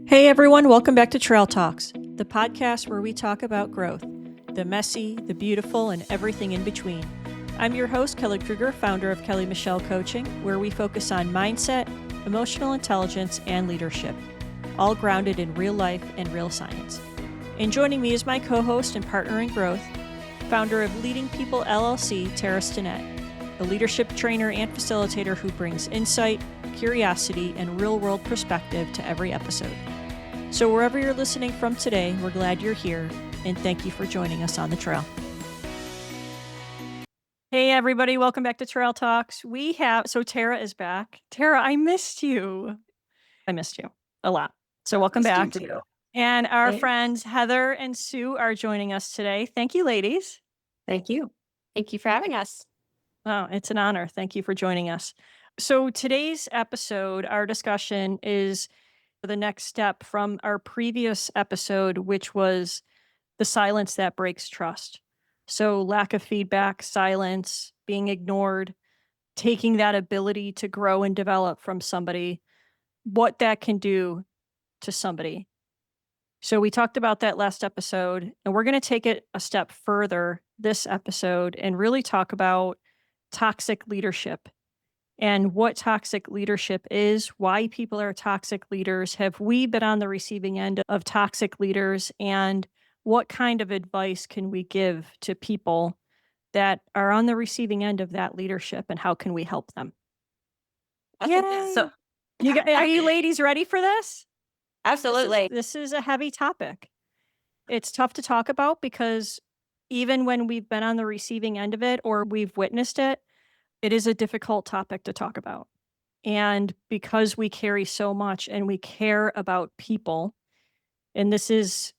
Hey everyone, welcome back to Trail Talks, the podcast where we talk about growth, the messy, the beautiful, and everything in between. I'm your host, Kelly Kruger, founder of Kelly Michelle Coaching, where we focus on mindset, emotional intelligence, and leadership, all grounded in real life and real science. And joining me is my co-host and partner in growth, founder of Leading People LLC, Tara Stinnett, a leadership trainer and facilitator who brings insight, curiosity, and real-world perspective to every episode. So wherever you're listening from today, we're glad you're here, and thank you for joining us on the trail. Hey everybody, welcome back to Trail Talks. So Tara is back. Tara, I missed you. I missed you a lot. So welcome back. Too. And our Thanks. friends Heather and Sue are joining us today. Thank you, ladies. Thank you. Thank you for having us. Oh, it's an honor. Thank you for joining us. So today's episode, our discussion is the next step from our previous episode, which was the silence that breaks trust. So lack of feedback, silence, being ignored, taking that ability to grow and develop from somebody, what that can do to somebody. So we talked about that last episode, and we're going to take it a step further this episode and really talk about toxic leadership and what toxic leadership is, why people are toxic leaders. Have we been on the receiving end of toxic leaders? And what kind of advice can we give to people that are on the receiving end of that leadership, and how can we help them? Yay! So, Are you ladies ready for this? absolutely. This is a heavy topic. It's tough to talk about because even when we've been on the receiving end of it or we've witnessed it, it is a difficult topic to talk about. And because we carry so much and we care about people, and this is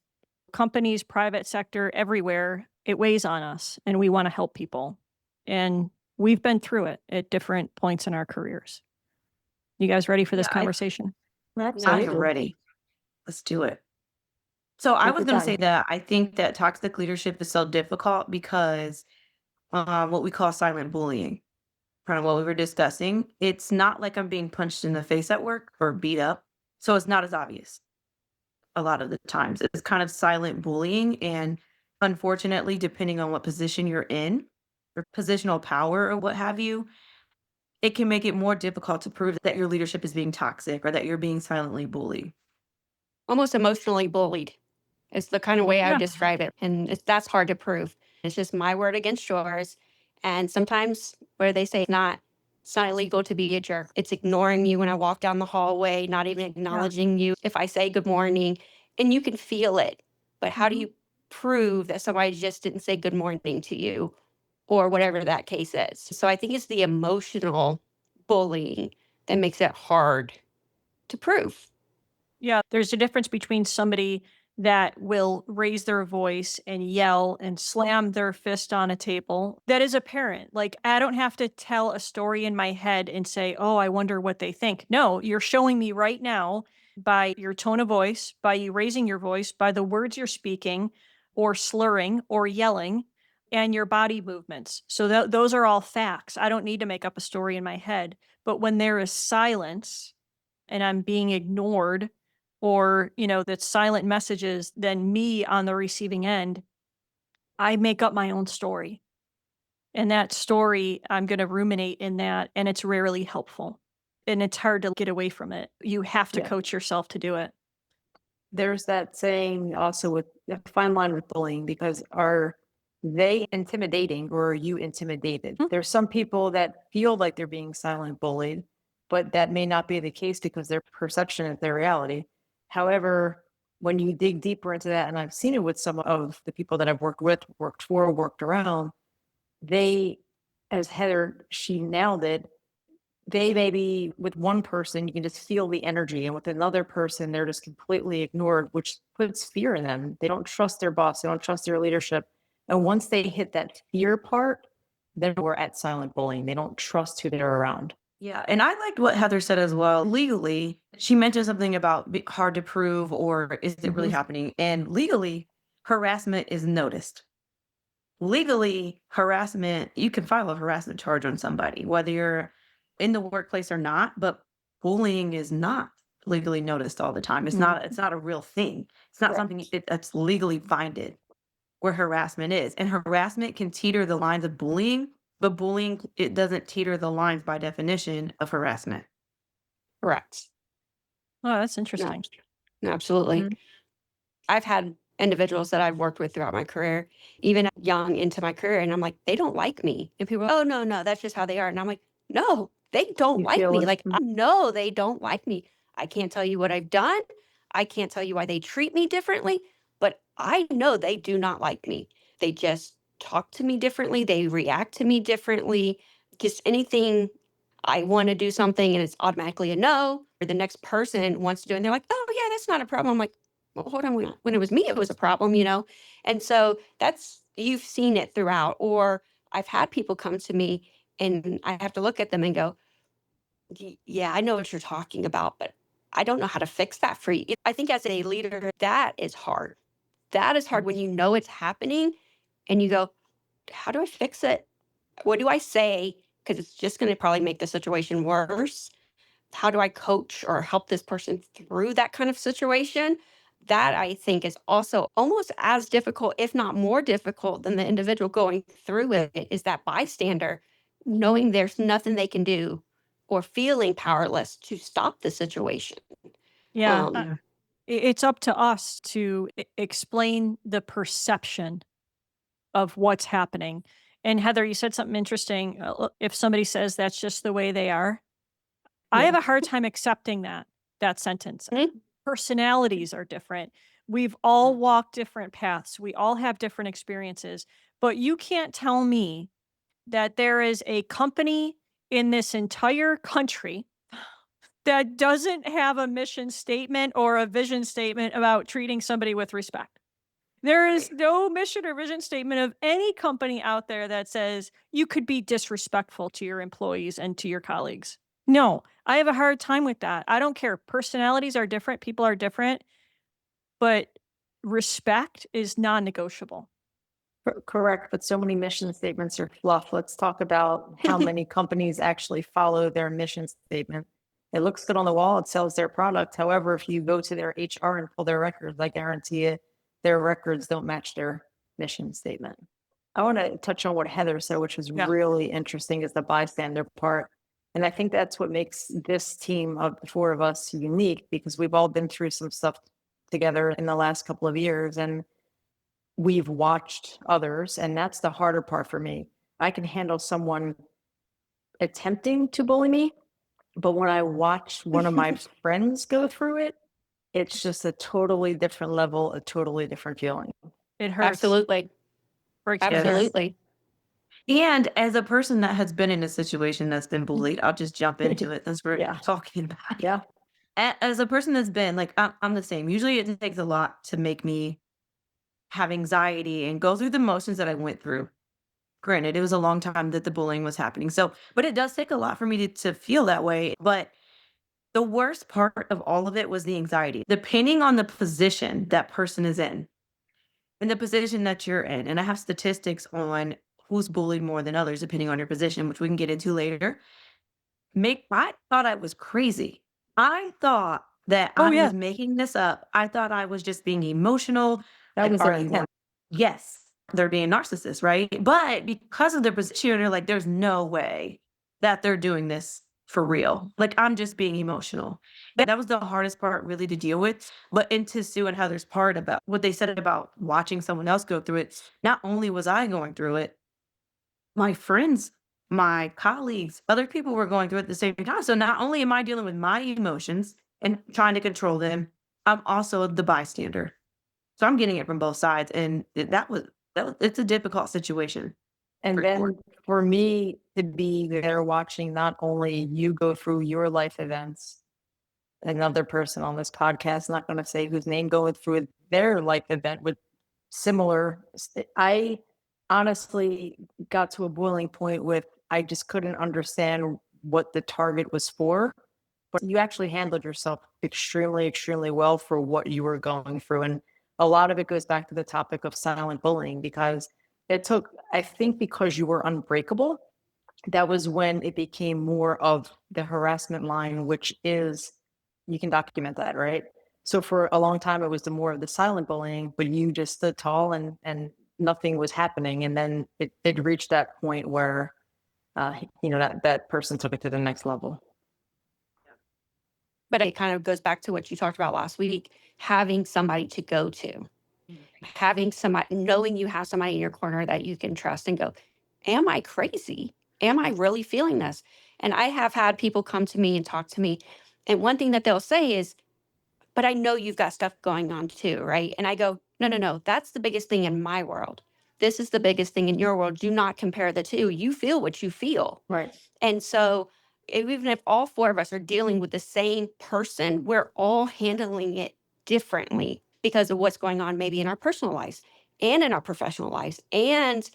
companies, private sector, everywhere, it weighs on us and we want to help people. And we've been through it at different points in our careers. You guys ready for this conversation? I am ready. Let's do it. So I was going to say that I think that toxic leadership is so difficult because what we call silent bullying, kind of what we were discussing, it's not like I'm being punched in the face at work or beat up. So it's not as obvious a lot of the times. It's kind of silent bullying. And unfortunately, depending on what position you're in or positional power or what have you, it can make it more difficult to prove that your leadership is being toxic or that you're being silently bullied. Almost emotionally bullied is the kind of way I Yeah. would describe it. And that's hard to prove. It's just my word against yours. And sometimes where they say it's not illegal to be a jerk. It's ignoring you when I walk down the hallway, not even acknowledging you if I say good morning, and you can feel it. But how do you prove that somebody just didn't say good morning to you or whatever that case is? So I think it's the emotional bullying that makes it hard to prove. Yeah, there's a difference between somebody that will raise their voice and yell and slam their fist on a table. That is apparent. Like, I don't have to tell a story in my head and say, oh, I wonder what they think. No, you're showing me right now by your tone of voice, by you raising your voice, by the words you're speaking or slurring or yelling, and your body movements. So those are all facts. I don't need to make up a story in my head. But when there is silence and I'm being ignored, or, that's silent messages, then me on the receiving end, I make up my own story. And that story, I'm going to ruminate in that, and it's rarely helpful. And it's hard to get away from it. You have to coach yourself to do it. There's that saying also with a fine line with bullying, because are they intimidating or are you intimidated? There's some people that feel like they're being silent bullied, but that may not be the case because their perception is their reality. However, when you dig deeper into that, and I've seen it with some of the people that I've worked with, worked for, worked around, they, as Heather, she nailed it. They maybe with one person, you can just feel the energy, and with another person, they're just completely ignored, which puts fear in them. They don't trust their boss. They don't trust their leadership. And once they hit that fear part, then we're at silent bullying. They don't trust who they're around. Yeah, and I liked what Heather said as well. Legally, she mentioned something about hard to prove or is it really happening? And legally, harassment is noticed. Legally, harassment, you can file a harassment charge on somebody, whether you're in the workplace or not, but bullying is not legally noticed all the time. It's not a real thing. It's not something that's legally binded where harassment is. And harassment can teeter the lines of bullying, but bullying, it doesn't teeter the lines by definition of harassment. Correct. Oh, that's No, interesting. no, absolutely. Mhm. I've had individuals that I've worked with throughout my career, even young into my career, and I'm like, they don't like me. And people, oh, no, no, that's just how they are. And I'm like, no, they don't You like feel me. it. Like, I know they don't like me. I can't tell you what I've done. I can't tell you why they treat me differently, but I know they do not like me. They just talk to me differently. They react to me differently. Just anything I want to do something and it's automatically a no, or the next person wants to do it and they're like, oh, yeah, that's not a problem. I'm like, well, hold on. When it was me, it was a problem, you know? And so you've seen it throughout. Or I've had people come to me and I have to look at them and go, Yeah, I know what you're talking about, but I don't know how to fix that for you." I think as a leader, that is hard. That is hard when you know it's happening and you go, how do I fix it? What do I say? Because it's just going to probably make the situation worse. How do I coach or help this person through that kind of situation? That I think is also almost as difficult, if not more difficult, than the individual going through it, is that bystander knowing there's nothing they can do or feeling powerless to stop the situation. Yeah. Um, It's up to us to explain the perception of what's happening. And Heather, you said something interesting. If somebody says that's just the way they are, I have Yeah. a hard time accepting that sentence. Mhm. Personalities are different. We've all walked different paths. We all have different experiences. But you can't tell me that there is a company in this entire country that doesn't have a mission statement or a vision statement about treating somebody with respect. There is Right. no mission or vision statement of any company out there that says you could be disrespectful to your employees and to your colleagues. No, I have a hard time with that. I don't care. Personalities are different, people are different, but respect is non negotiable. Correct, but so many mission statements are fluff. Let's talk about how many companies actually follow their mission statement. It looks good on the wall, it sells their product. However, if you go to their HR and pull their records, I guarantee it, their records don't match their mission statement. I want to touch on what Heather said, which was Yeah. really interesting, is the bystander part. And I think that's what makes this team of the four of us unique, because we've all been through some stuff together in the last couple of years. And we've watched others, and that's the harder part for me. I can handle someone attempting to bully me, but when I watch one of my friends go through it, it's just a totally different level, a totally different feeling. It hurts. Absolutely. Breaks my heart. Absolutely. And as a person that has been in a situation that's been bullied, I'll just jump into it since we're Yeah. talking about it. Yeah. As a person that's been like, I'm the same. Usually it takes a lot to make me have anxiety and go through the motions that I went through. Granted, it was a long time that the bullying was happening. So, but it does take a lot for me to feel that way. But the worst part of all of it was the anxiety, depending on the position that person is in the position that you're in. And I have statistics on who's bullied more than others, depending on your position, which we can get into later. I thought I was crazy. I thought that Oh, I yeah. was making this up. I thought I was just being emotional. That Like, was are their you intent. Yes, they're being narcissists, right? But because of their position, they're like, there's no way that they're doing this for real. Like, I'm just being emotional. That was the hardest part really to deal with. But into Sue and Heather's part about what they said about watching someone else go through it, not only was I going through it, my friends, my colleagues, other people were going through it at the same time. So not only am I dealing with my emotions and trying to control them, I'm also the bystander. So I'm getting it from both sides, and it's a difficult situation. And For then sure. for me to be there watching not only you go through your life events, another person on this podcast, not going to say whose name, going through their life event with similar. I honestly got to a boiling point with I just couldn't understand what the target was for. But you actually handled yourself extremely, extremely well for what you were going through. And a lot of it goes back to the topic of silent bullying, because it took, I think, because you were unbreakable, that was when it became more of the harassment line, which is you can document that, right? So for a long time, it was the more of the silent bullying, but you just stood tall and nothing was happening. And then it reached that point where, that person took it to the next level. But it kind of goes back to what you talked about last week, having somebody to go to, having somebody, knowing you have somebody in your corner that you can trust and go, am I crazy? Am I really feeling this? And I have had people come to me and talk to me. And one thing that they'll say is, but I know you've got stuff going on too, right? And I go, no, that's the biggest thing in my world. This is the biggest thing in your world. Do not compare the two. You feel what you feel. Right. And so even if all four of us are dealing with the same person, we're all handling it differently because of what's going on maybe in our personal lives and in our professional lives and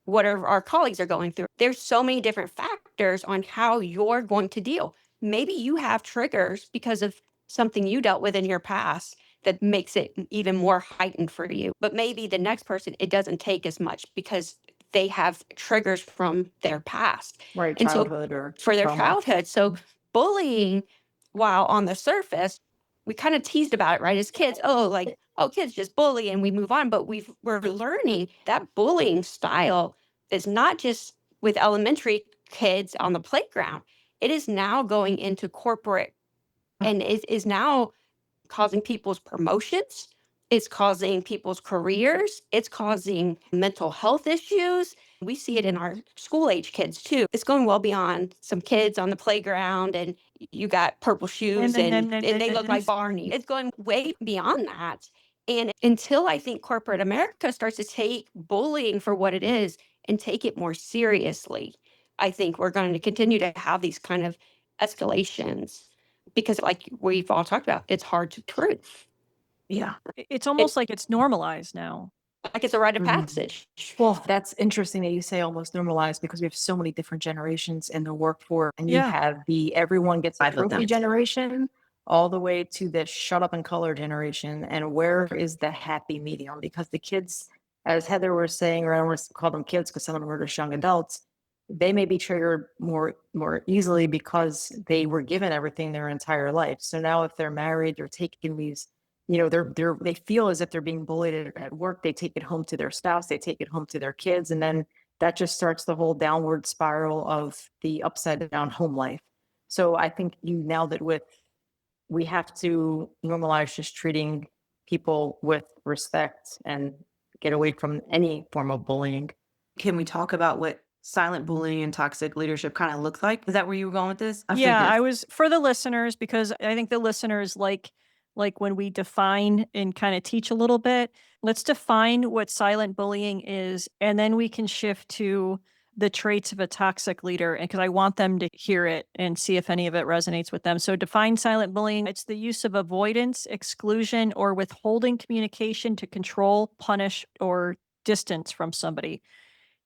what our colleagues are going through. There's so many different factors on how you're going to deal. Maybe you have triggers because of something you dealt with in your past that makes it even more heightened for you. But maybe the next person, it doesn't take as much because they have triggers from their past. Right. And so Childhood or for their trauma. childhood. So bullying, while on the surface, we kind of teased about it, right? As kids, kids just bully and we move on. But we're learning that bullying style is not just with elementary kids on the playground. It is now going into corporate and is now causing people's promotions. It's causing people's careers. It's causing mental health issues. We see it in our school age kids too. It's going well beyond some kids on the playground and you got purple shoes and they look like Barney. It's going way beyond that. And until I think corporate America starts to take bullying for what it is and take it more seriously, I think we're going to continue to have these kind of escalations because like we've all talked about, it's hard to prove. Yeah. It's almost like it's normalized now. Like it's a rite of Mhm. passage. Well, that's interesting that you say almost normalized because we have so many different generations in the workforce. And you Yeah. have the everyone gets a Five of trophy them. generation all the way to the shut up and color generation. And where is the happy medium? Because the kids, as Heather was saying, or I don't want to call them kids because some of them are just young adults, they may be triggered more easily because they were given everything their entire life. So now if they're married, they're taking these, they feel as if they're being bullied at work. They take it home to their spouse, they take it home to their kids, and then that just starts the whole downward spiral of the upside down home life. So I think you nailed it we have to normalize just treating people with respect and get away from any form of bullying. Can we talk about what silent bullying and toxic leadership kind of looks like? Is that where you were going with this? Yeah, figured. I was for the listeners because I think the listeners like when we define and kind of teach a little bit. Let's define what silent bullying is, and then we can shift to the traits of a toxic leader. And because I want them to hear it and see if any of it resonates with them. So define silent bullying. It's the use of avoidance, exclusion, or withholding communication to control, punish, or distance from somebody.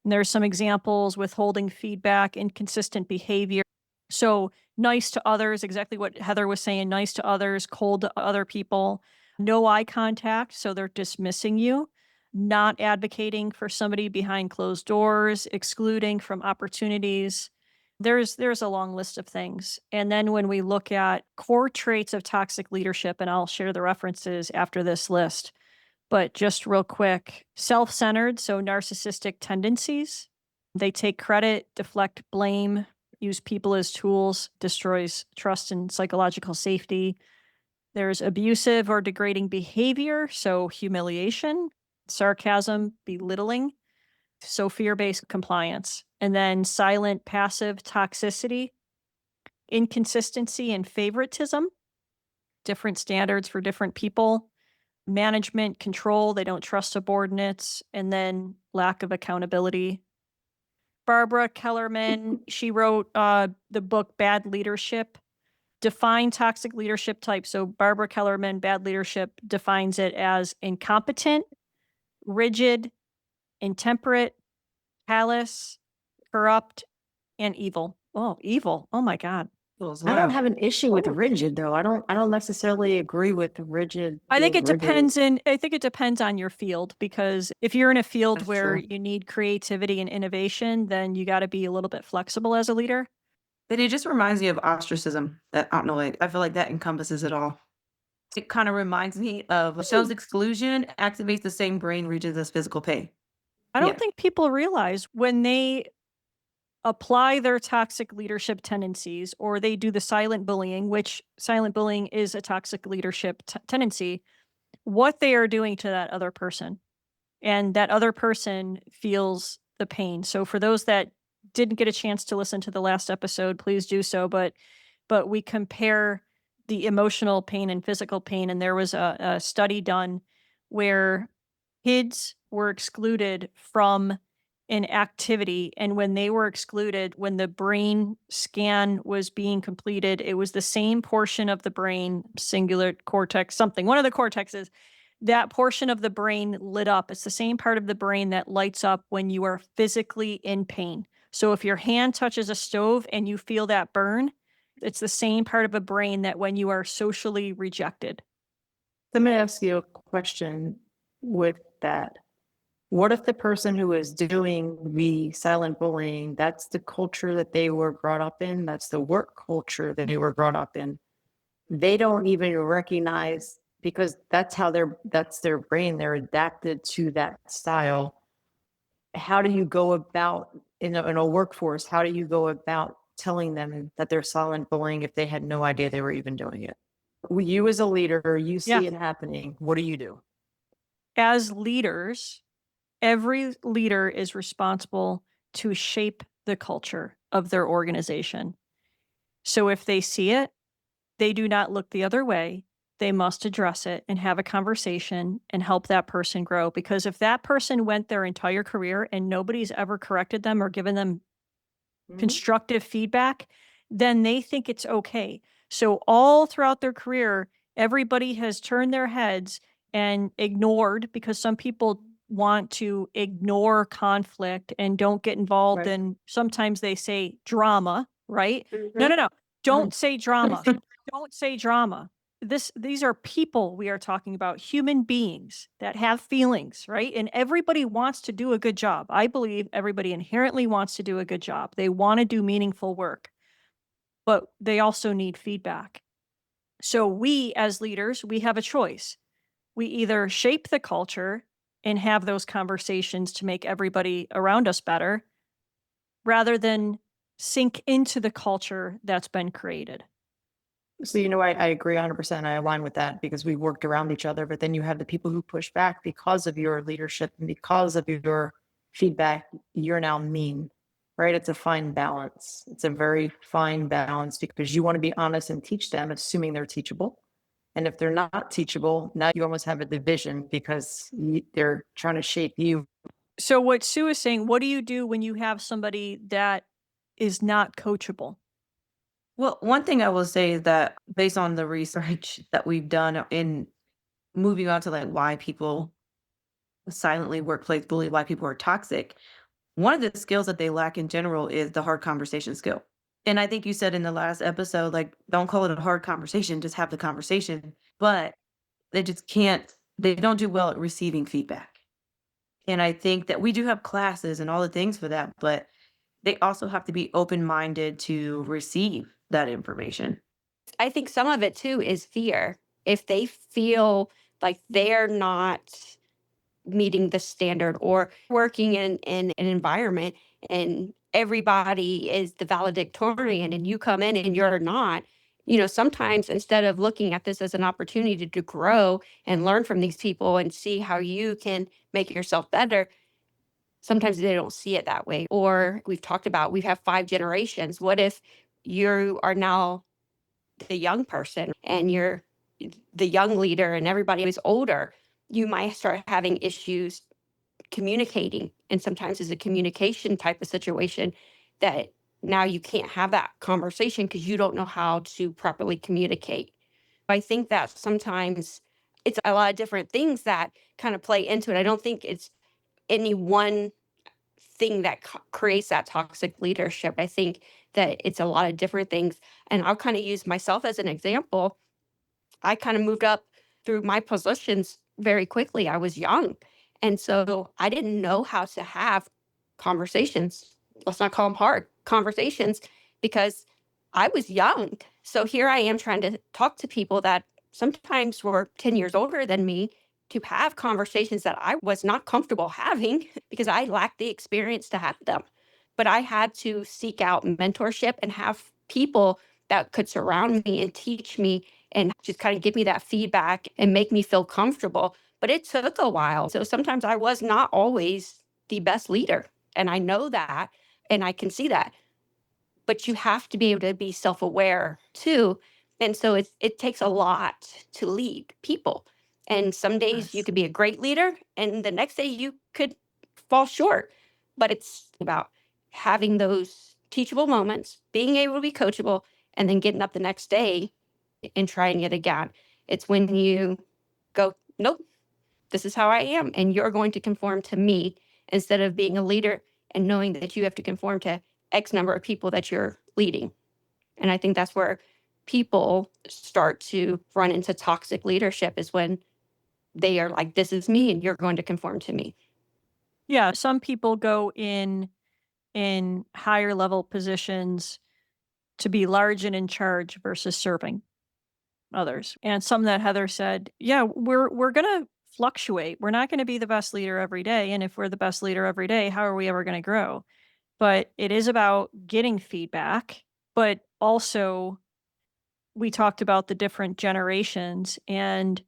And there's some examples: withholding feedback, inconsistent behavior. So nice to others, exactly what Heather was saying, nice to others, cold to other people, no eye contact, so they're dismissing you, not advocating for somebody behind closed doors, excluding from opportunities. There's a long list of things. And then when we look at core traits of toxic leadership, and I'll share the references after this list, but just real quick, self-centered, so narcissistic tendencies. They take credit, deflect blame, use people as tools, destroys trust and psychological safety. There's abusive or degrading behavior, so humiliation, sarcasm, belittling, so fear-based compliance. And then silent, passive toxicity, inconsistency and favoritism, different standards for different people, management control, they don't trust subordinates, and then lack of accountability. Barbara Kellerman, she wrote the book Bad Leadership. Define toxic leadership type. So Barbara Kellerman, Bad Leadership, defines it as incompetent, rigid, intemperate, callous, corrupt, and evil. Oh, evil. Oh my God. I don't have an issue with rigid though. I don't necessarily agree with rigid. I think it being rigid. depends on your field, because if you're in a field That's where true. you need creativity and innovation, then you got to be a little bit flexible as a leader. But it just reminds me of ostracism. That I don't know. I feel like that encompasses it all. It kind of reminds me of shows exclusion activates the same brain regions as physical pain. I Yeah. don't think people realize when they apply their toxic leadership tendencies or they do the silent bullying, which silent bullying is a toxic leadership tendency, what they are doing to that other person. And that other person feels the pain. So for those that didn't get a chance to listen to the last episode, please do so. But we compare the emotional pain and physical pain, and there was a study done where kids were excluded from an activity, and when they were excluded, when the brain scan was being completed, it was the same portion of the brain, singular cortex, something, one of the cortexes, that portion of the brain lit up. It's the same part of the brain that lights up when you are physically in pain. So if your hand touches a stove and you feel that burn, it's the same part of a brain that when you are socially rejected. Let me ask you a question with that. What if the person who is doing the silent bullying, that's the culture that they were brought up in, that's the work culture that they were brought up in? They don't even recognize, because that's their brain, they're adapted to that style. How do you go about in a workforce? How do you go about telling them that they're silent bullying if they had no idea they were even doing it? You as a leader, you see Yeah. it happening. What do you do? As leaders, every leader is responsible to shape the culture of their organization. So if they see it, they do not look the other way. They must address it and have a conversation and help that person grow. Because if that person went their entire career and nobody's ever corrected them or given them constructive feedback, then they think it's okay. So all throughout their career, everybody has turned their heads and ignored, because some people want to ignore conflict and don't get involved Right. in, sometimes they say drama, right? No. Don't say drama. Don't say drama. These are people we are talking about, human beings that have feelings, right? And everybody wants to do a good job. I believe everybody inherently wants to do a good job. They want to do meaningful work, but they also need feedback. So we as leaders, we have a choice. We either shape the culture and have those conversations to make everybody around us better, rather than sink into the culture that's been created. So, I agree 100%. I align with that because we worked around each other. But then you have the people who push back because of your leadership and because of your feedback. You're now mean, right? It's a fine balance. It's a very fine balance because you want to be honest and teach them, assuming they're teachable. And if they're not teachable, now you almost have a division because they're trying to shape you. So what Sue is saying, what do you do when you have somebody that is not coachable? Well, one thing I will say is that based on the research that we've done in moving on to like why people silently workplace bully, why people are toxic, one of the skills that they lack in general is the hard conversation skill. And I think you said in the last episode, like, don't call it a hard conversation, just have the conversation. But they just can't, they don't do well at receiving feedback. And I think that we do have classes and all the things for that, but they also have to be open minded to receive that information. I think some of it too is fear. If they feel like they're not meeting the standard or working in an environment and everybody is the valedictorian and you come in and you're not, sometimes instead of looking at this as an opportunity to grow and learn from these people and see how you can make yourself better, sometimes they don't see it that way. Or we've talked about, we have 5 generations. What if you are now the young person and you're the young leader and everybody is older? You might start having issues communicating. And sometimes it's a communication type of situation that now you can't have that conversation because you don't know how to properly communicate. I think that sometimes it's a lot of different things that kind of play into it. I don't think it's any one thing that creates that toxic leadership. I think that it's a lot of different things. And I'll kind of use myself as an example. I kind of moved up through my positions very quickly. I was young. And so I didn't know how to have conversations. Let's not call them hard conversations, because I was young. So here I am trying to talk to people that sometimes were 10 years older than me to have conversations that I was not comfortable having because I lacked the experience to have them. But I had to seek out mentorship and have people that could surround me and teach me and just kind of give me that feedback and make me feel comfortable. But it took a while. So sometimes I was not always the best leader. And I know that and I can see that. But you have to be able to be self-aware too. And so it takes a lot to lead people. And some days you Yes. could be a great leader, and the next day you could fall short. But it's about having those teachable moments, being able to be coachable, and then getting up the next day and trying it again. It's when you go, nope, this is how I am, and you're going to conform to me instead of being a leader and knowing that you have to conform to X number of people that you're leading. And I think that's where people start to run into toxic leadership is when they are like, this is me and you're going to conform to me. Yeah, some people go in higher level positions to be large and in charge versus serving others. And some that Heather said, yeah, we're going to fluctuate. We're not going to be the best leader every day, and if we're the best leader every day, how are we ever going to grow? But it is about getting feedback, but also we talked about the different generations. And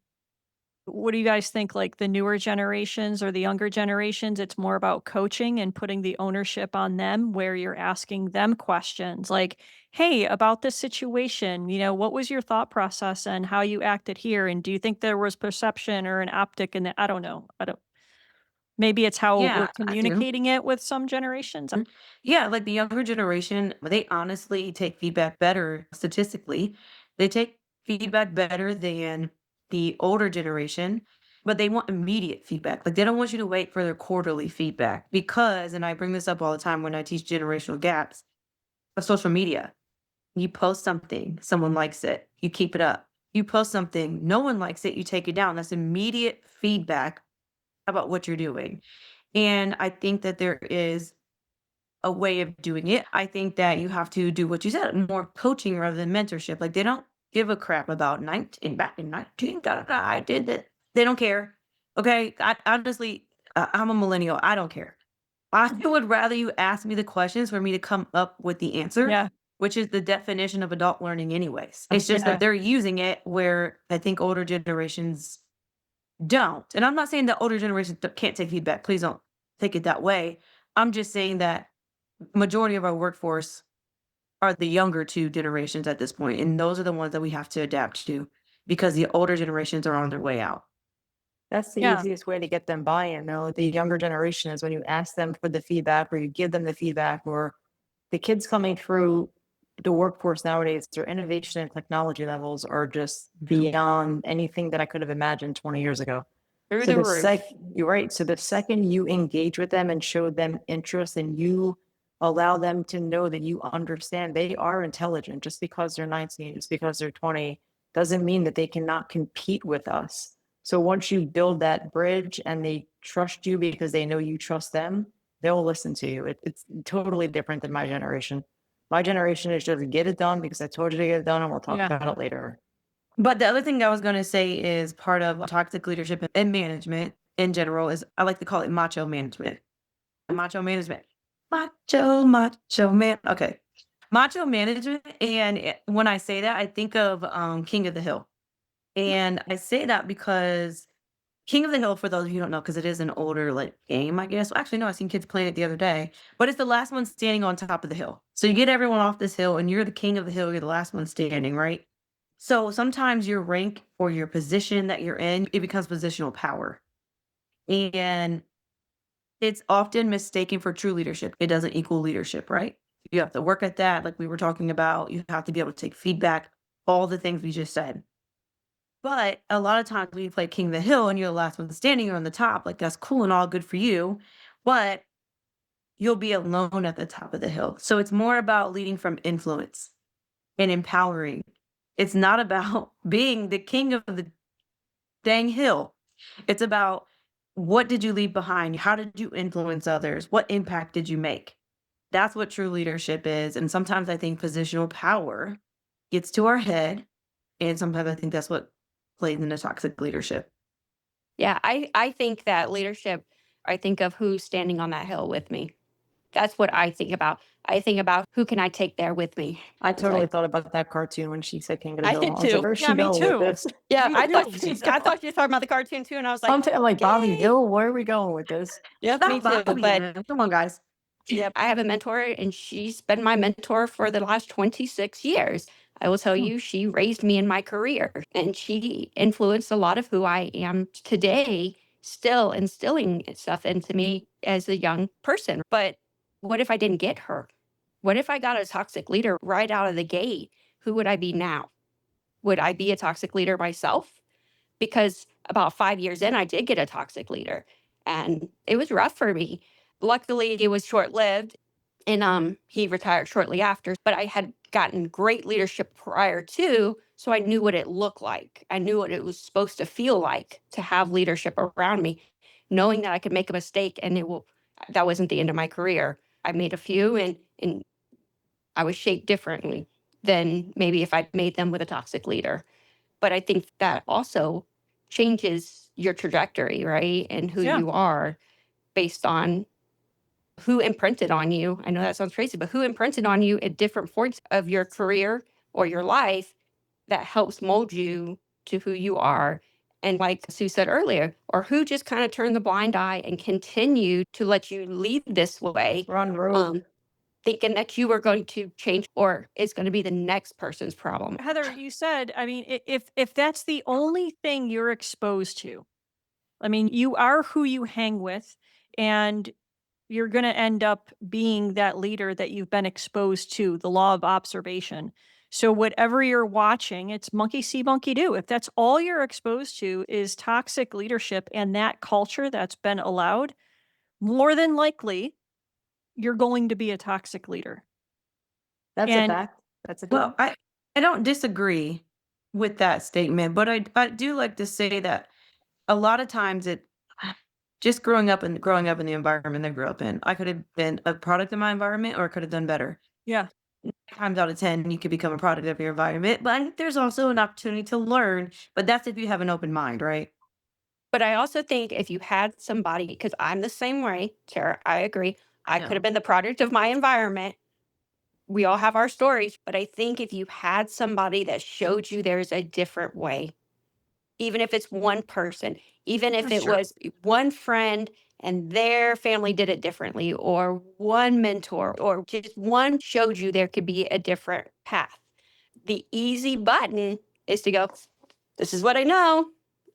what do you guys think? Like the newer generations or the younger generations, it's more about coaching and putting the ownership on them, where you're asking them questions like, hey, about this situation, what was your thought process and how you acted here? And do you think there was perception or an optic in that? I don't know. Maybe it's how we're Yeah, I do. communicating it with some generations. Yeah, like the younger generation, they honestly take feedback better statistically. They take feedback better than the older generation, but they want immediate feedback. Like they don't want you to wait for their quarterly feedback because, and I bring this up all the time when I teach generational gaps of social media. You post something, someone likes it, you keep it up. You post something, no one likes it, you take it down. That's immediate feedback about what you're doing. And I think that there is a way of doing it. I think that you have to do what you said, more coaching rather than mentorship. Like they don't give a crap about 19 back in 19, I did that. They don't care. Okay. I honestly, I'm a millennial. I don't care. I would rather you ask me the questions for me to come up with the answer, Yeah. which is the definition of adult learning anyways. It's just Yeah. that they're using it where I think older generations don't. And I'm not saying that older generations can't take feedback. Please don't take it that way. I'm just saying that majority of our workforce are the younger two generations at this point, and those are the ones that we have to adapt to because the older generations are on their way out. That's the Yeah. easiest way to get them buy-in, though. The younger generation is when you ask them for the feedback or you give them the feedback, or the kids coming through the workforce nowadays, their innovation and technology levels are just beyond anything that I could have imagined 20 years ago. Through So the the roof. you're right. So the second you engage with them and show them interest and you allow them to know that you understand they are intelligent, just because they're 19, just because they're 20, doesn't mean that they cannot compete with us. So once you build that bridge and they trust you because they know you trust them, they'll listen to you. It's totally different than my generation. My generation is just get it done because I told you to get it done and we'll talk Yeah. about it later. But the other thing I was going to say is part of toxic leadership and management in general is I like to call it macho management. Macho management. Macho man. Okay. Macho management. And when I say that, I think of King of the Hill. And I say that because King of the Hill, for those of you who don't know, because it is an older like game, I guess. Well, actually, no, I seen kids playing it the other day. But it's the last one standing on top of the hill. So you get everyone off this hill, and you're the king of the hill. You're the last one standing, right? So sometimes your rank or your position that you're in, it becomes positional power, and it's often mistaken for true leadership. It doesn't equal leadership, right? You have to work at that, like we were talking about. You have to be able to take feedback. All the things we just said. But a lot of times we play King of the Hill and you're the last one standing, you're on the top. Like that's cool and all good for you. But you'll be alone at the top of the hill. So it's more about leading from influence and empowering. It's not about being the king of the dang hill. It's about what did you leave behind? How did you influence others? What impact did you make? That's what true leadership is. And sometimes I think positional power gets to our head. And sometimes I think that's what plays into toxic leadership. Yeah, I think that leadership, I think of who's standing on that hill with me. That's what I think about. I think about who can I take there with me. I It's totally like, thought about that cartoon when she said King of the I Hill. did I was like, too. where's Yeah, she me going with too. this? Yeah, Me I thought too. I thought you were talking about the cartoon too, and I was like, I'm like, Bobby "Dang." Hill, where are we going with this? Yeah, me Stop too. Bobby, But man. Come on, guys. yeah, I have a mentor, and she's been my mentor for the last 26 years. I will tell Hmm. you, she raised me in my career, and she influenced a lot of who I am today, still instilling stuff into me as a young person. But what if I didn't get her? What if I got a toxic leader right out of the gate? Who would I be now? Would I be a toxic leader myself? Because about 5 years in, I did get a toxic leader, and it was rough for me. Luckily, it was short lived, and he retired shortly after. But I had gotten great leadership prior to, so I knew what it looked like. I knew what it was supposed to feel like to have leadership around me, knowing that I could make a mistake and it will. That wasn't the end of my career. I made a few, and I was shaped differently than maybe if I'd made them with a toxic leader. But I think that also changes your trajectory, right? And who Yeah. you are based on who imprinted on you. I know that sounds crazy, but who imprinted on you at different points of your career or your life that helps mold you to who you are. And like Sue said earlier, or who just kind of turned the blind eye and continued to let you lead this way, Run road. thinking that you were going to change or it's going to be the next person's problem. Heather, you said, I mean, if that's the only thing you're exposed to, I mean, you are who you hang with, and you're going to end up being that leader that you've been exposed to, the law of observation. So whatever you're watching, it's monkey see, monkey do. If that's all you're exposed to is toxic leadership and that culture that's been allowed, more than likely you're going to be a toxic leader. That's a And fact. That's a Well, fact. I don't disagree with that statement, but I do like to say that a lot of times it just growing up in the environment I grew up in, I could have been a product of my environment or I could have done better. yeah, Times out of 10, you could become a product of your environment, but I think there's also an opportunity to learn, but that's if you have an open mind, right? But I also think if you had somebody, because I'm the same way, Tara, I agree. I could Yeah. have been the product of my environment. We all have our stories, but I think if you had somebody that showed you there's a different way, even if it's one person, even if For it sure. was one friend and their family did it differently, or one mentor, or just one showed you there could be a different path. The easy button is to go, this is what I know.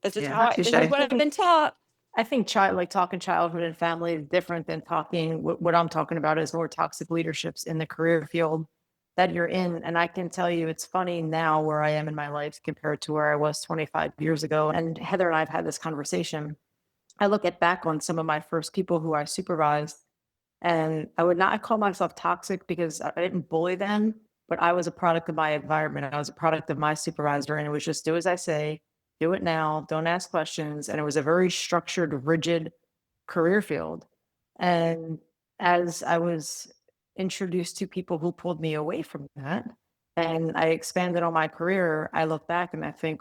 This is Yeah, this touche. is what I've been taught. I think talking childhood and family is different than talking. What I'm talking about is more toxic leaderships in the career field that you're in. And I can tell you, it's funny now where I am in my life compared to where I was 25 years ago. And Heather and I have had this conversation. I look at back on some of my first people who I supervised, and I would not call myself toxic because I didn't bully them, but I was a product of my environment. I was a product of my supervisor, and it was just do as I say, do it now, don't ask questions. And it was a very structured, rigid career field. And as I was introduced to people who pulled me away from that, and I expanded on my career, I look back and I think,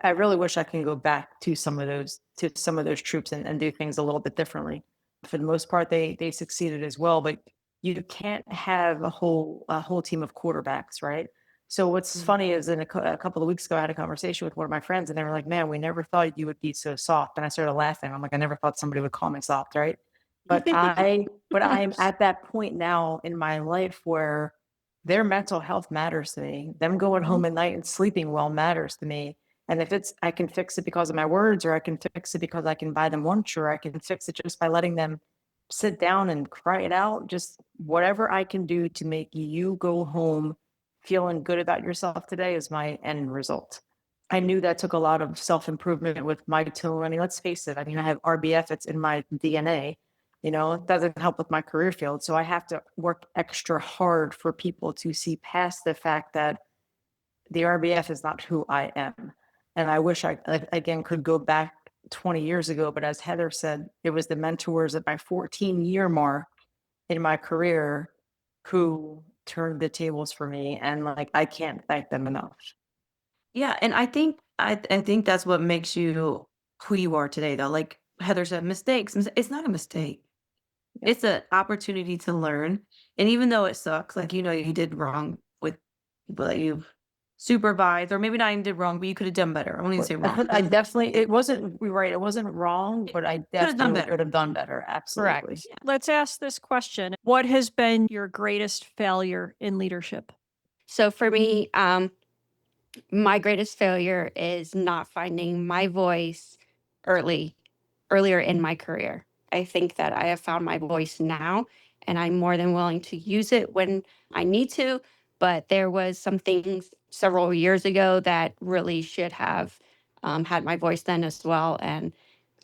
I really wish I can go back to some of those troops and do things a little bit differently. For the most part, they succeeded as well, but you can't have a whole team of quarterbacks, right? So what's Mm. funny is a couple of weeks ago, I had a conversation with one of my friends, and they were like, "Man, we never thought you would be so soft." And I started laughing. I'm like, "I never thought somebody would call me soft, right?" But I'm at that point now in my life where their mental health matters to me. Them going home at night and sleeping well matters to me. And if it's, I can fix it because of my words, or I can fix it because I can buy them lunch, or I can fix it just by letting them sit down and cry it out. Just whatever I can do to make you go home feeling good about yourself today is my end result. I knew that took a lot of self improvement with my tone. I mean, let's face it. I mean, I have RBF, it's in my DNA. It doesn't help with my career field. So I have to work extra hard for people to see past the fact that the RBF is not who I am. And I wish again, could go back 20 years ago. But as Heather said, it was the mentors at my 14-year mark in my career who turned the tables for me, and like I can't thank them enough. Yeah, and I think that's what makes you who you are today, though. Like Heather said, mistakes. It's not a mistake. Yeah. It's an opportunity to learn. And even though it sucks, like you did wrong with people that you've supervised, or maybe not even did wrong, but you could have done better. I won't even say wrong. I definitely, it wasn't, you're right, it wasn't wrong, but I Could have done definitely better. could have done better. Absolutely. Correct. Let's ask this question. What has been your greatest failure in leadership? So for me, my greatest failure is not finding my voice earlier in my career. I think that I have found my voice now, and I'm more than willing to use it when I need to. But there was some things several years ago that really should have had my voice then as well, and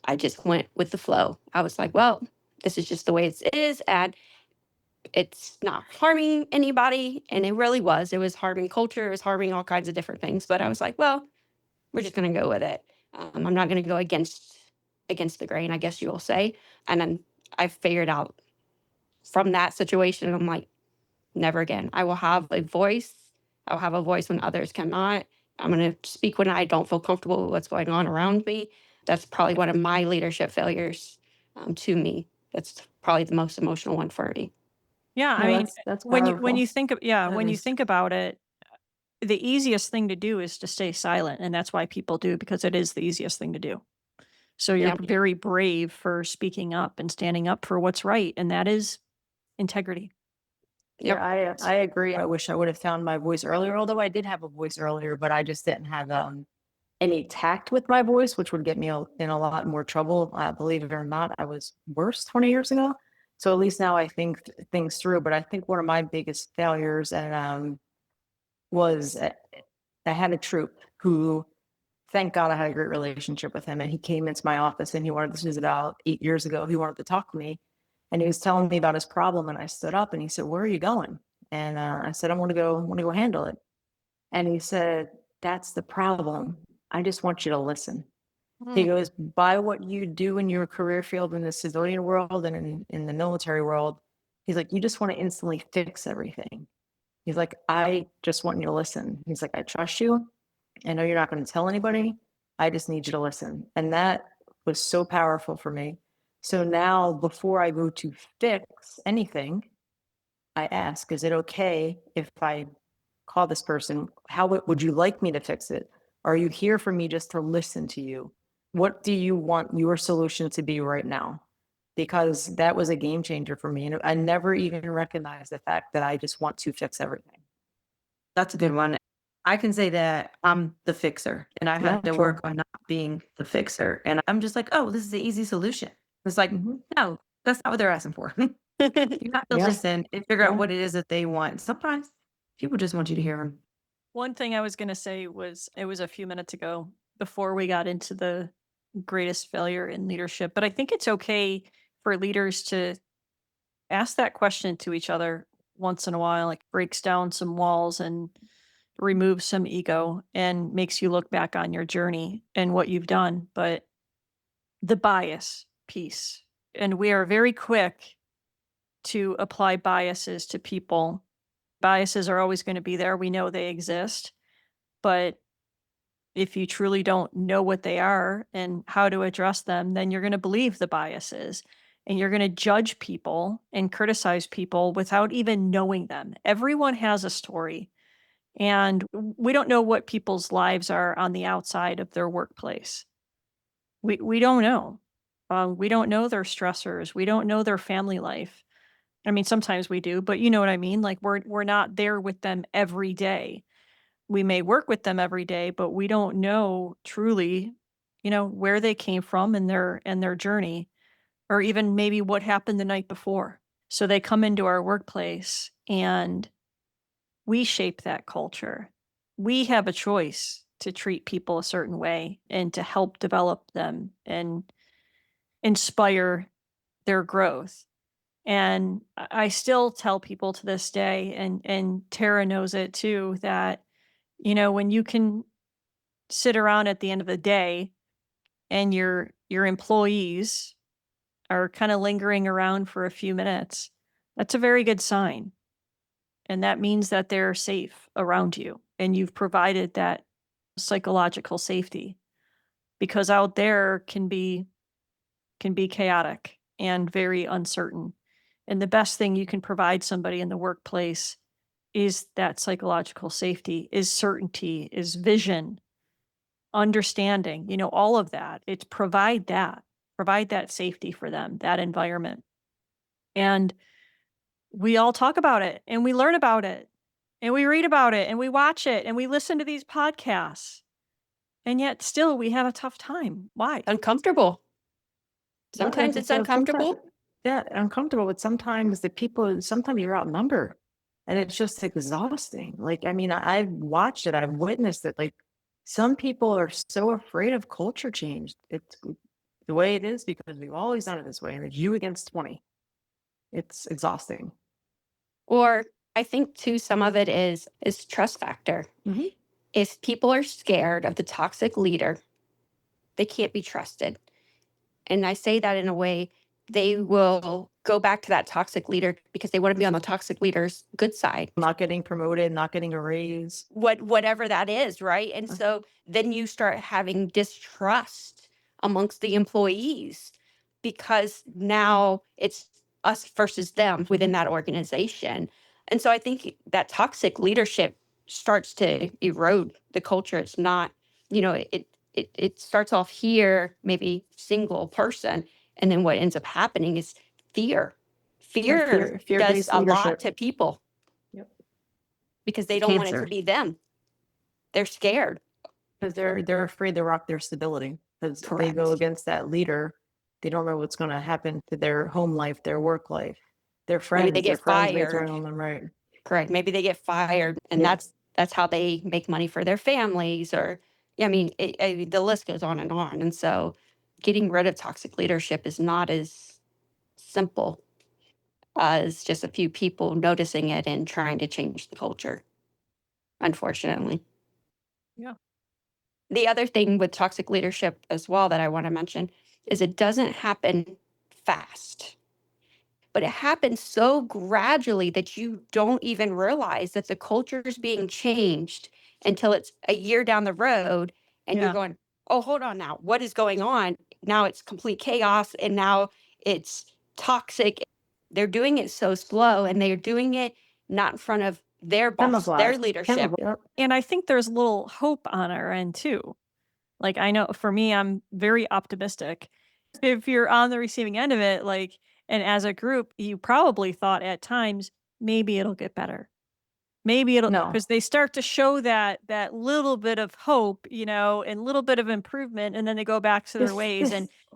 I just went with the flow. I was like, well, this is just the way it is, and it's not harming anybody. And it really was. It was harming culture. It was harming all kinds of different things. But I was like, well, we're just going to go with it. I'm not going to go against the grain, I guess you will say. And then I figured out from that situation, I'm like, never again. I will have a voice. I'll have a voice when others cannot. I'm going to speak when I don't feel comfortable with what's going on around me. That's probably one of my leadership failures to me. That's probably the most emotional one for me. Yeah, I No, mean, that's when you powerful. think of That when you is. think about it, the easiest thing to do is to stay silent, and that's why people do, because it is the easiest thing to do. So you're Yep. very brave for speaking up and standing up for what's right, and that is integrity. Yep. Yeah, I agree. I wish I would have found my voice earlier, although I did have a voice earlier, but I just didn't have any tact with my voice, which would get me in a lot more trouble. Believe it or not, I was worse 20 years ago. So at least now I think things through. But I think one of my biggest failures and was I had a troop who, thank God I had a great relationship with him. And he came into my office and this was about 8 years ago. He wanted to talk to me and he was telling me about his problem. And I stood up and he said, "Where are you going?" And I said, I want to go handle it. And he said, "That's the problem. I just want you to listen." He goes, "By what you do in your career field in the civilian world and in the military world," he's like, "you just want to instantly fix everything." He's like, "I just want you to listen." He's like, "I trust you. I know you're not going to tell anybody. I just need you to listen." And that was so powerful for me. So now, before I go to fix anything, I ask, is it okay if I call this person? How would you like me to fix it? Are you here for me just to listen to you? What do you want your solution to be right now? Because that was a game changer for me. And I never even recognized the fact that I just want to fix everything. That's a good one. I can say that I'm the fixer and I've Yeah, had to sure. work on not being the fixer. And I'm just like, oh, this is the easy solution. It's like, no, that's not what they're asking for. You have to Yeah. listen and figure out Yeah. what it is that they want. Sometimes people just want you to hear them. One thing I was going to say was it was a few minutes ago before we got into the greatest failure in leadership, but I think it's okay for leaders to ask that question to each other once in a while, like breaks down some walls and removes some ego and makes you look back on your journey and what you've done. But the bias piece, and we are very quick to apply biases to people. Biases are always going to be there. We know they exist. But if you truly don't know what they are and how to address them, then you're going to believe the biases and you're going to judge people and criticize people without even knowing them. Everyone has a story, and we don't know what people's lives are on the outside of their workplace. We don't know. We don't know their stressors. We don't know their family life. I mean, sometimes we do, but you know what I mean? Like we're not there with them every day. We may work with them every day, but we don't know truly, where they came from in their journey, or even maybe what happened the night before. So they come into our workplace and we shape that culture. We have a choice to treat people a certain way and to help develop them and inspire their growth. And I still tell people to this day, and Tara knows it too, that when you can sit around at the end of the day and your employees are kind of lingering around for a few minutes, That's a very good sign. And that means that they're safe around you and you've provided that psychological safety, because out there can be chaotic and very uncertain. And the best thing you can provide somebody in the workplace is that psychological safety, is certainty, is vision, understanding, all of that. It's provide that safety for them, that environment. And we all talk about it and we learn about it and we read about it and we watch it and we listen to these podcasts. And yet still we have a tough time. Why? Uncomfortable. Well, Sometimes and it's so uncomfortable. Yeah, uncomfortable, but sometimes sometimes you're outnumbered and it's just exhausting. Like, I mean, I've watched it, I've witnessed it. Like, some people are so afraid of culture change. It's the way it is because we've always done it this way, and it's you against 20. It's exhausting. Or I think too, some of it is trust factor. Mhm. If people are scared of the toxic leader, they can't be trusted. And I say that in a way, they will go back to that toxic leader because they want to be on the toxic leader's good side. Not getting promoted, not getting a raise. Whatever that is, right? And so then you start having distrust amongst the employees because now it's us versus them within that organization. And so I think that toxic leadership starts to erode the culture. It's not, it starts off here, maybe single person, and then what ends up happening is fear. Fear does Fear-based a lot leadership. to people. Yep. Because they don't want it Cancer. to be them. They're scared. Because they're afraid to rock their stability. Because they Correct. go against that leader, they don't know what's going to happen to their home life, their work life, their friends. they their get friends may fired. turn on them, right? Correct. Maybe they get fired, and Yeah. that's how they make money for their families. Or, I mean, the list goes on. And so, getting rid of toxic leadership is not as simple as just a few people noticing it and trying to change the culture. Unfortunately. Yeah. The other thing with toxic leadership as well that I want to mention is it doesn't happen fast, but it happens so gradually that you don't even realize that the culture is being changed until it's a year down the road and Yeah. you're going, oh, hold on now. What is going on? Now it's complete chaos and now it's toxic. They're doing it so slow and they're doing it not in front of their boss, their Camouflage. leadership. Yep. And I think there's little hope on our end too. Like, I know for me, I'm very optimistic. If you're on the receiving end of it, like, and as a group, you probably thought at times, maybe it'll get better. Maybe it'll, No. because they start to show that little bit of hope, and little bit of improvement, and then they go back to their ways.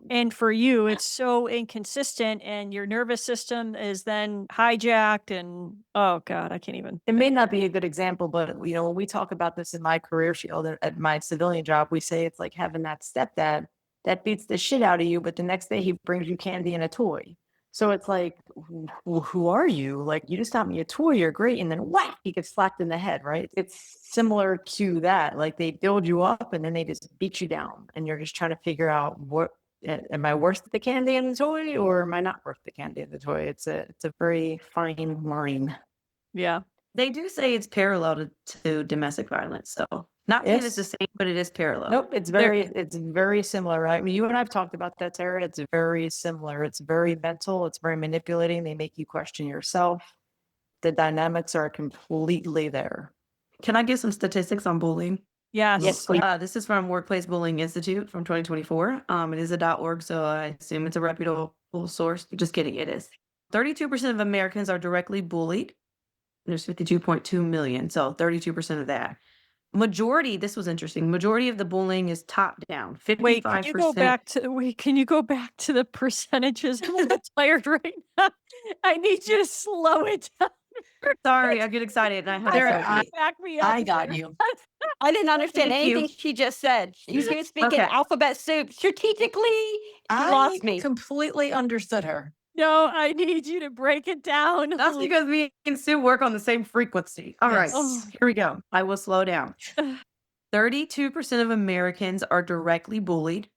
And for you, it's so inconsistent, and your nervous system is then hijacked, and oh God, I can't even. It may not be a good example, but when we talk about this in my career field at my civilian job, we say it's like having that stepdad that beats the shit out of you, but the next day he brings you candy and a toy. So it's like, who are you? Like, you just got me a toy, you're great, and then whack, he gets slapped in the head, right? It's similar to that. Like, they build you up and then they just beat you down, and you're just trying to figure out, what am I worth the candy and the toy, or am I not worth the candy and the toy? It's a very fine line. Yeah. They do say it's parallel to domestic violence. So not saying it's the Yes. same, but it is parallel. Nope, it's very similar, right? I mean, you and I've talked about that, Tara. It's very similar. It's very mental. It's very manipulating. They make you question yourself. The dynamics are completely there. Can I give some statistics on bullying? Yes. Yes, please. This is from Workplace Bullying Institute from 2024. It is a .org, so I assume it's a reputable source. Just kidding, it is. 32% of Americans are directly bullied. There's 52.2 million, so 32% of that. This was interesting. Majority of the bullying is top down. 55%. Wait, can you go back to the percentages? I'm a little tired right now. I need you to slow it down. Sorry, I get excited and I have Sarah, to back me up. I got here. you. I didn't understand Thank you. anything she just said. She was speaking Okay. alphabet soup. Strategically, she I lost me. completely understood her. No, I need you to break it down. That's because me and Sue work on the same frequency. All right, Yes. here we go. I will slow down. 32% of Americans are directly bullied.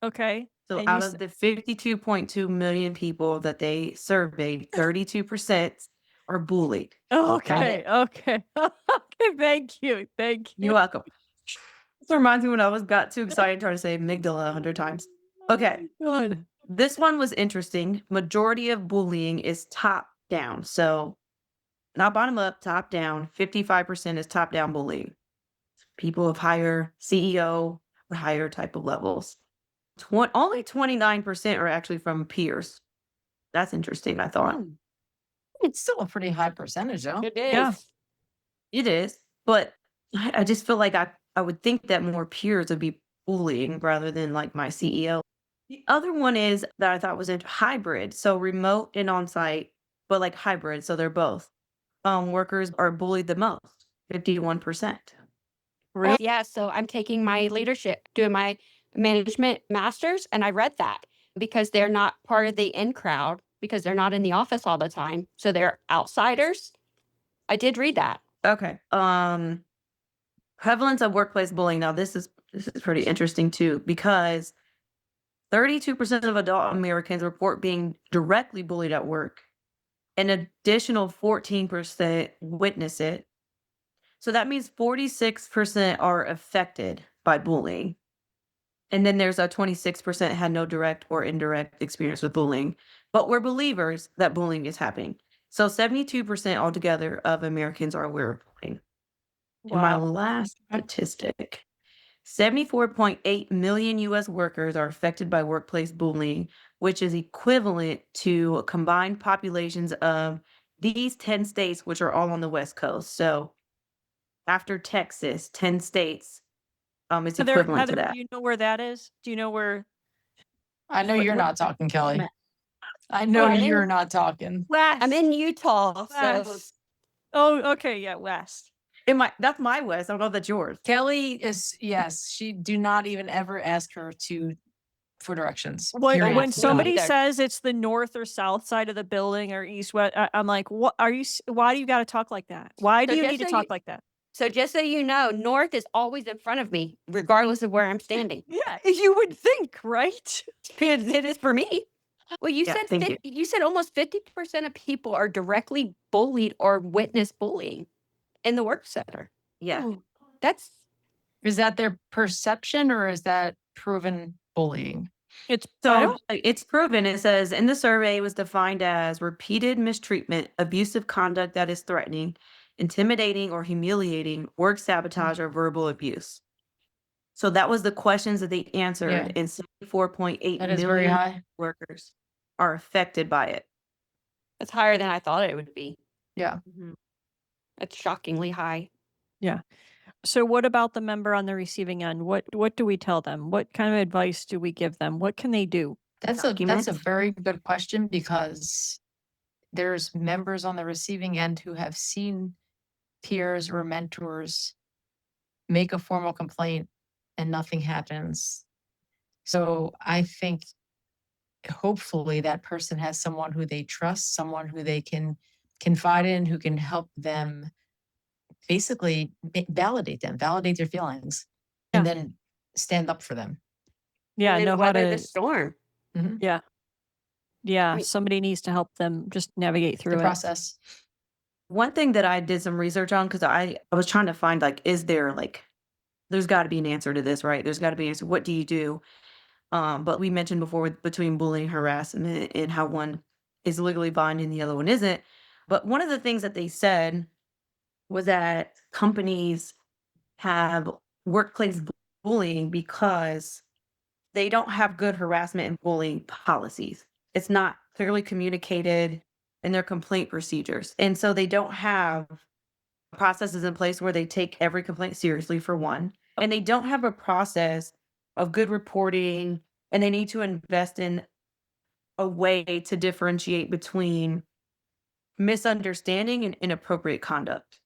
Okay. So And you out s- of the 52.2 million people that they surveyed, 32% are bullied. Okay, okay. Okay, thank you. Thank you. You're welcome. This reminds me when I got too excited trying to say amygdala 100 times. Okay. Good. This one was interesting. Majority of bullying is top down. So not bottom up, top down. 55% is top down bullying. People of higher CEO or higher type of levels. Only 29% are actually from peers. That's interesting, I thought. It's still a pretty high percentage, though. It is. Yeah. It is, but I just feel like I would think that more peers would be bullying rather than like my CEO. The other one is that I thought was a hybrid, so remote and on-site, but like hybrid, so they're both. Workers are bullied the most, 51%. Really? Yeah, so I'm taking my leadership, doing my management masters, and I read that because they're not part of the in crowd because they're not in the office all the time. So they're outsiders. I did read that. Okay. Prevalence of workplace bullying. Now this is pretty interesting too, because 32% of adult Americans report being directly bullied at work. An additional 14% witness it. So that means 46% are affected by bullying. And then there's a 26% had no direct or indirect experience with bullying, but we're believers that bullying is happening. So 72% altogether of Americans are aware of bullying. And my Wow. last statistic, 74.8 million US workers are affected by workplace bullying, which is equivalent to combined populations of these 10 states, which are all on the West Coast. So after Texas, 10 states, it's equivalent to Heather, that. do you know where that is? Do you know where? I know What- you're what- not talking, Kelly. I know Well, you're not talking. West. I'm in Utah. So West. Oh, okay. Yeah, West. That's my West. I don't know if that's yours. Kelly is, yes, she do not even ever ask her for directions. When period. Don't ask me somebody either. says it's the north or south side of the building or east west, I'm like, what are you? Why do you got to talk like that? Why do So you just need to so talk you- like that? So just so you know, North is always in front of me, regardless of where I'm standing. Yeah, you would think, right? It is for me. Well, you Yeah, said thank you. you said almost 50% of people are directly bullied or witness bullying in the work center. Yeah. That's Is that their perception or is that proven bullying? It's So it's proven. It says in the survey, it was defined as repeated mistreatment, abusive conduct that is threatening, intimidating or humiliating, work sabotage, or verbal abuse. So that was the questions that they answered, Yeah. and 74.8 That is very million high. workers are affected by it. that's higher than I thought it would be. Yeah. That's shockingly high. so. What about the member on the receiving end? What do we tell them? What kind of advice do we give them? What can they do? That's a Documents. very good question because there's members on the receiving end who have seen peers or mentors make a formal complaint and nothing happens. So I think hopefully that person has someone who they trust, someone who they can confide in, who can help them basically validate their feelings, and then stand up for them. Yeah, And know then how weather to. the storm. Yeah, mean- somebody needs to help them just navigate The through it. process. One thing that I did some research on, because I was trying to find like, is there like, there's got to be an answer to this, right? There's got to be an answer. What do you do? But we mentioned before between bullying, harassment, and how one is legally binding, the other one isn't. But one of the things that they said was that companies have workplace bullying because they don't have good harassment and bullying policies. It's not clearly communicated in their complaint procedures. And so they don't have processes in place where they take every complaint seriously, for one. And they don't have a process of good reporting, and they need to invest in a way to differentiate between misunderstanding and inappropriate conduct.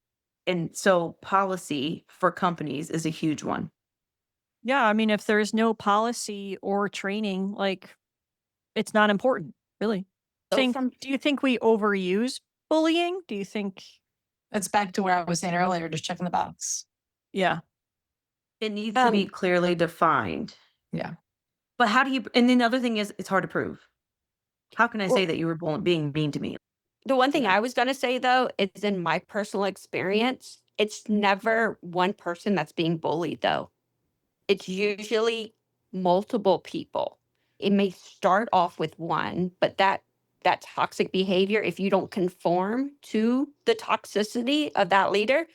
And so policy for companies is a huge one. Yeah, I mean, if there's no policy or training, like, it's not important, really. So Do from you think we overuse bullying? Do you think? That's back to where I was saying earlier, just checking the box. Yeah. It needs to be Um, clearly defined. Yeah. But how do you, and then the other thing is, it's hard to prove. How can I Well- say that you were being mean to me? The one thing Yeah. I was going to say, though, is in my personal experience, it's never one person that's being bullied, though. It's usually multiple people. It may start off with one, but that toxic behavior, if you don't conform to the toxicity of that leader,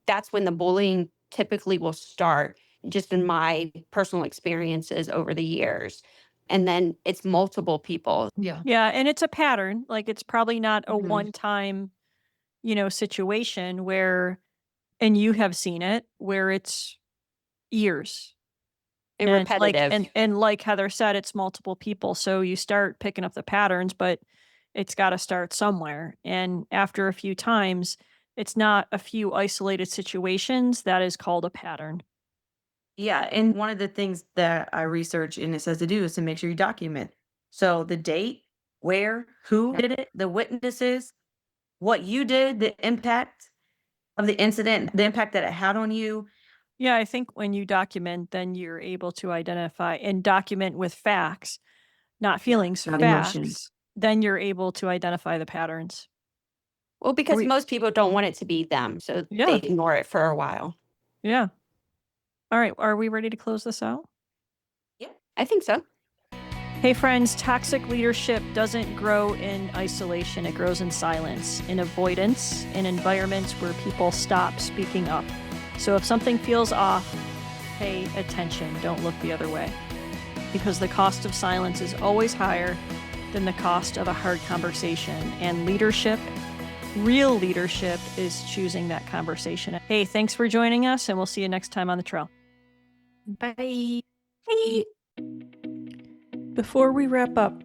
that's when the bullying typically will start, just in my personal experiences over the years. And then it's multiple people. Yeah. Yeah, and it's a pattern. Like it's probably not a Mhm. one-time, situation where, and you have seen it, where it's years. And repetitive. And like Heather said, it's multiple people. So you start picking up the patterns, but it's got to start somewhere. And after a few times, it's not a few isolated situations. That is called a pattern. Yeah, and one of the things that I research and it says to do is to make sure you document. So the date, where, who did it, the witnesses, what you did, the impact of the incident, the impact that it had on you. Yeah, I think when you document, then you're able to identify and document with facts, not feelings, not facts. emotions. Then you're able to identify the patterns. Well, because We- most people don't want it to be them. So Yeah. they ignore it for a while. Yeah. All right. Are we ready to close this out? I think so. Hey, friends, toxic leadership doesn't grow in isolation. It grows in silence, in avoidance, in environments where people stop speaking up. So if something feels off, pay attention. Don't look the other way. Because the cost of silence is always higher than the cost of a hard conversation. And leadership, real leadership, is choosing that conversation. Hey, thanks for joining us, and we'll see you next time on the trail. Bye. Before we wrap up,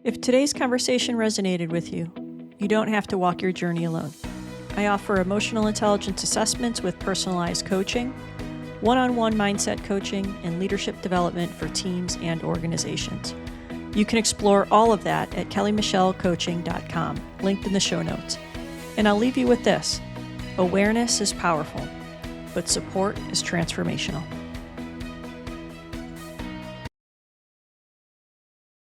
if today's conversation resonated with you, you don't have to walk your journey alone. I offer emotional intelligence assessments with personalized coaching, one-on-one mindset coaching, and leadership development for teams and organizations. You can explore all of that at kellymichellecoaching.com, linked in the show notes. And I'll leave you with this: awareness is powerful, but support is transformational.